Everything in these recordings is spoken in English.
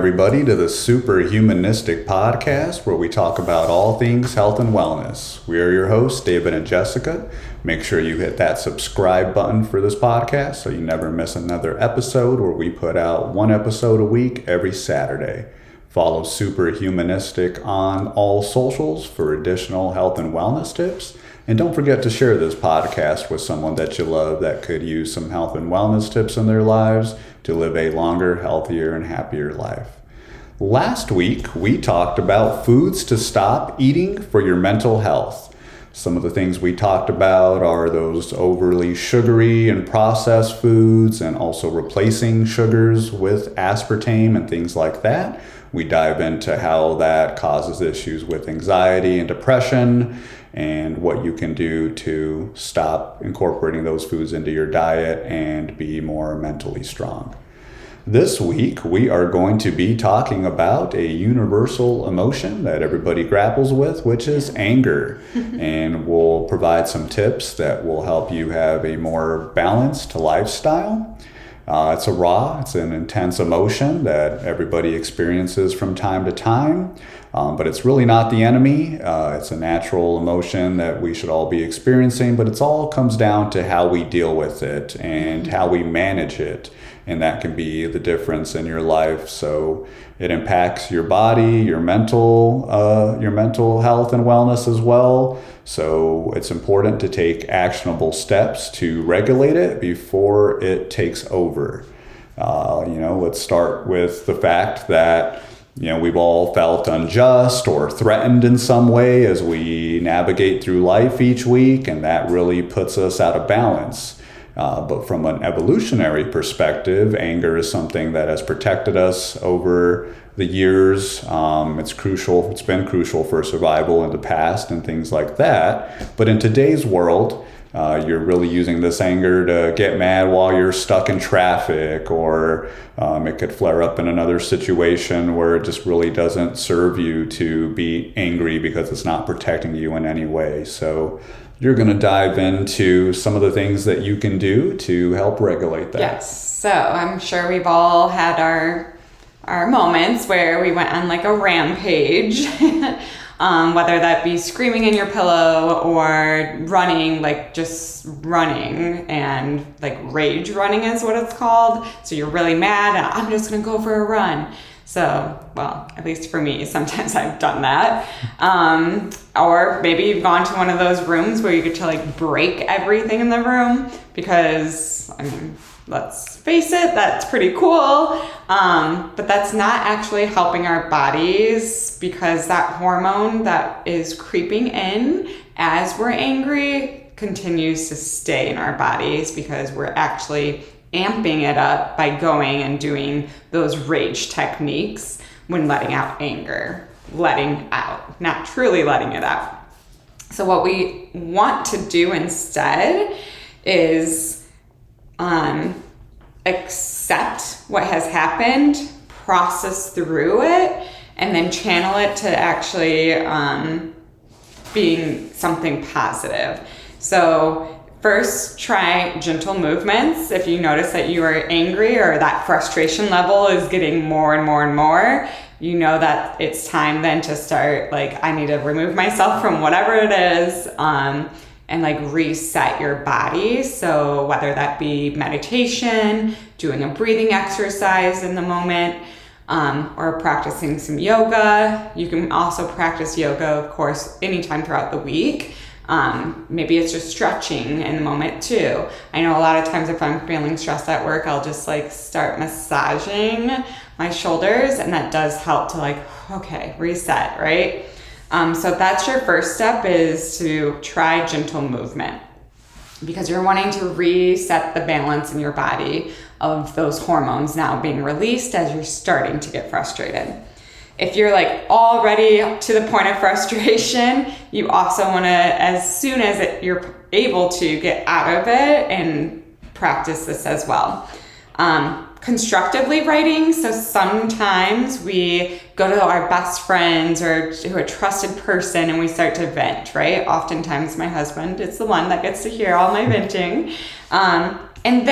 everybody, to the Superhumanistic Podcast, where we talk about all things health and wellness. We are your hosts, David and Jessica. Make sure you hit that subscribe button for this podcast so you never miss another episode, where we put out one episode a week every Saturday. Follow Superhumanistic on all socials for additional health and wellness tips. And don't forget to share this podcast with someone that you love that could use some health and wellness tips in their lives to live a longer, healthier, and happier life. Last week, we talked about foods to stop eating for your mental health. Some of the things we talked about are those overly sugary and processed foods, and also replacing sugars with aspartame and things like that. We dive into how that causes issues with anxiety and depression, and what you can do to stop incorporating those foods into your diet and be more mentally strong. This week, we are going to be talking about a universal emotion that everybody grapples with, which is anger. And we'll provide some tips that will help you have a more balanced lifestyle. It's an intense emotion that everybody experiences from time to time, but it's really not the enemy. It's a natural emotion that we should all be experiencing, but it all comes down to how we deal with it and how we manage it. And that can be the difference in your life. So it impacts your body, your mental health and wellness as well. So it's important to take actionable steps to regulate it before it takes over. Let's start with the fact that we've all felt unjust or threatened in some way as we navigate through life each week, and that really puts us out of balance. But from an evolutionary perspective, anger is something that has protected us over the years. It's crucial. It's been crucial for survival in the past and things like that. But in today's world, you're really using this anger to get mad while you're stuck in traffic, or it could flare up in another situation where it just really doesn't serve you to be angry because it's not protecting you in any way. So you're going to dive into some of the things that you can do to help regulate that. Yes. So I'm sure we've all had our moments where we went on like a rampage, whether that be screaming in your pillow or running, like just running, and like rage running is what it's called. So you're really mad and I'm just going to go for a run. So, well, at least for me, sometimes I've done that. Or maybe you've gone to one of those rooms where you get to like break everything in the room because, let's face it, that's pretty cool. But that's not actually helping our bodies, because that hormone that is creeping in as we're angry continues to stay in our bodies, because we're actually amping it up by going and doing those rage techniques when letting out anger. Letting out, not truly letting it out. So what we want to do instead is accept what has happened, process through it, and then channel it to actually being something positive. So first, try gentle movements. If you notice that you are angry or that frustration level is getting more and more and more, you know that it's time then to start, like, I need to remove myself from whatever it is, and like reset your body. So whether that be meditation, doing a breathing exercise in the moment, or practicing some yoga. You can also practice yoga, of course, anytime throughout the week. Maybe it's just stretching in the moment too. I know a lot of times if I'm feeling stressed at work, I'll just like start massaging my shoulders, and that does help to like, okay, reset, right? So that's your first step, is to try gentle movement, because you're wanting to reset the balance in your body of those hormones now being released as you're starting to get frustrated. If you're like already to the point of frustration, you also want to, as soon as you're able to, get out of it and practice this as well. Constructively writing. So sometimes we go to our best friends or to a trusted person and we start to vent, right? Oftentimes my husband is the one that gets to hear all my venting. And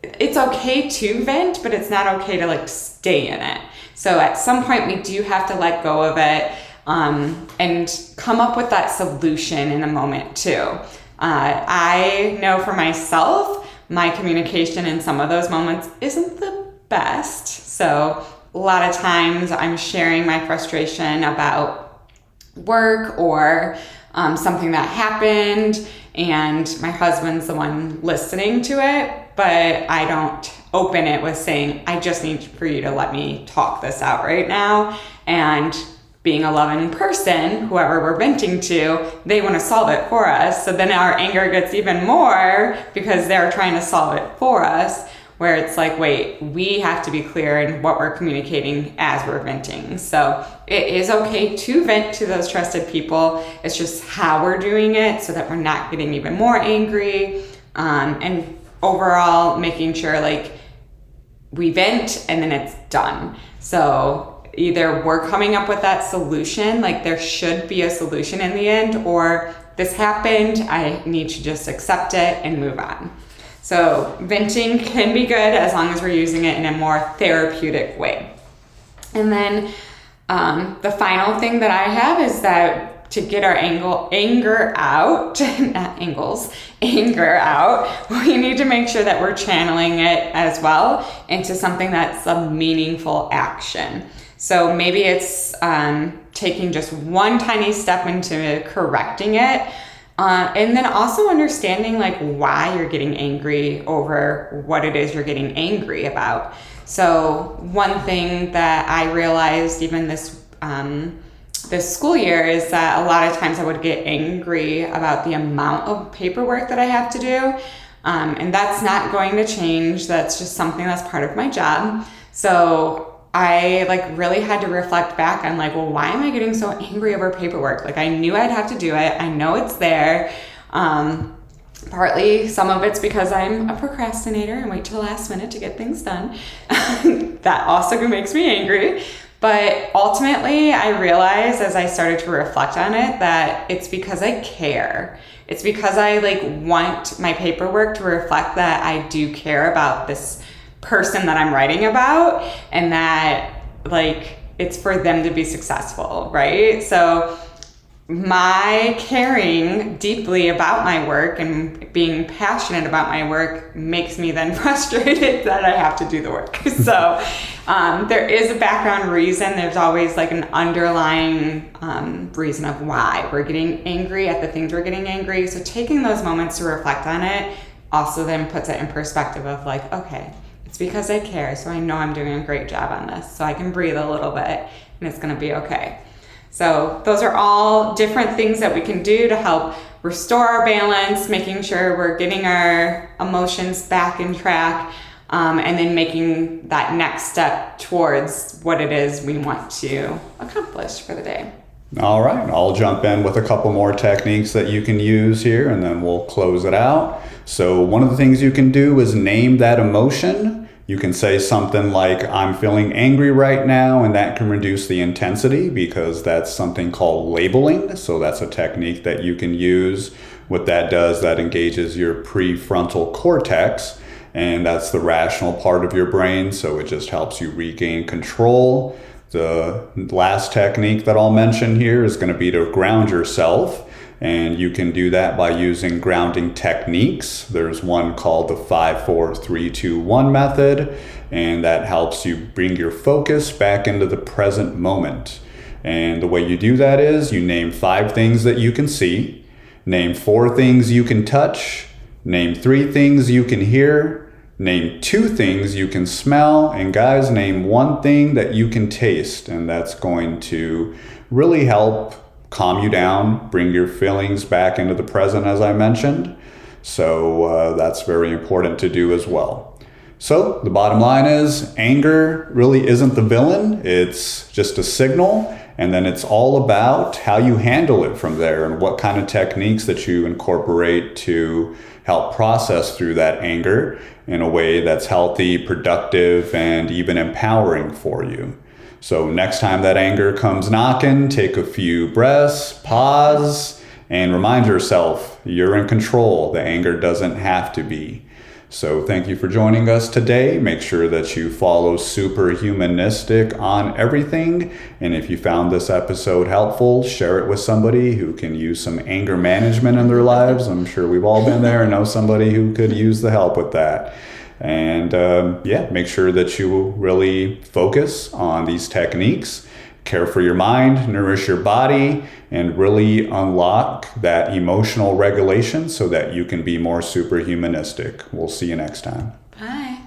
it's okay to vent, but it's not okay to like stay in it. So at some point we do have to let go of it, and come up with that solution in the moment too. I know for myself, my communication in some of those moments isn't the best. So a lot of times I'm sharing my frustration about work or something that happened, and my husband's the one listening to it, but I don't open it with saying, I just need for you to let me talk this out right now. And being a loving person, whoever we're venting to, they want to solve it for us. So then our anger gets even more because they're trying to solve it for us, where it's like, wait, we have to be clear in what we're communicating as we're venting. So it is okay to vent to those trusted people. It's just how we're doing it so that we're not getting even more angry. And overall making sure like we vent and then it's done. So either we're coming up with that solution, like there should be a solution in the end, or this happened, I need to just accept it and move on. So venting can be good as long as we're using it in a more therapeutic way. And then the final thing that I have is that to get our anger out, anger out, we need to make sure that we're channeling it as well into something that's a meaningful action. So maybe it's taking just one tiny step into correcting it, and then also understanding like why you're getting angry over what it is you're getting angry about. So one thing that I realized even this school year is that a lot of times I would get angry about the amount of paperwork that I have to do, and that's not going to change. That's just something that's part of my job. So I like really had to reflect back on like, well, why am I getting so angry over paperwork? Like I knew I'd have to do it. I know it's there. Partly some of it's because I'm a procrastinator and wait till the last minute to get things done. That also makes me angry. But ultimately I realized as I started to reflect on it that it's because I care. It's because I like want my paperwork to reflect that I do care about this person that I'm writing about, and that like it's for them to be successful, right? So my caring deeply about my work and being passionate about my work makes me then frustrated that I have to do the work. So there is a background reason. There's always like an underlying reason of why we're getting angry at the things we're getting angry. So taking those moments to reflect on it also then puts it in perspective of like, okay, it's because I care, so I know I'm doing a great job on this, so I can breathe a little bit and it's gonna be okay. So those are all different things that we can do to help restore our balance, making sure we're getting our emotions back in track, and then making that next step towards what it is we want to accomplish for the day. All right, I'll jump in with a couple more techniques that you can use here and then we'll close it out. So one of the things you can do is name that emotion. You can say something like, I'm feeling angry right now, and that can reduce the intensity because that's something called labeling. So that's a technique that you can use. What that does, that engages your prefrontal cortex, and that's the rational part of your brain. So it just helps you regain control. The last technique that I'll mention here is going to be to ground yourself. And you can do that by using grounding techniques. There's one called the 5-4-3-2-1 method, and that helps you bring your focus back into the present moment. And the way you do that is you name 5 things that you can see, name 4 things you can touch, name 3 things you can hear, name 2 things you can smell, and guys, name 1 thing that you can taste. And that's going to really help calm you down, bring your feelings back into the present, as I mentioned. So that's very important to do as well. So the bottom line is anger really isn't the villain. It's just a signal. And then it's all about how you handle it from there and what kind of techniques that you incorporate to help process through that anger in a way that's healthy, productive, and even empowering for you. So next time that anger comes knocking, take a few breaths, pause, and remind yourself you're in control. The anger doesn't have to be. So thank you for joining us today. Make sure that you follow Superhumanistic on everything. And if you found this episode helpful, share it with somebody who can use some anger management in their lives. I'm sure we've all been there and know somebody who could use the help with that. And make sure that you really focus on these techniques. Care for your mind, nourish your body, and really unlock that emotional regulation so that you can be more superhumanistic. We'll see you next time. Bye.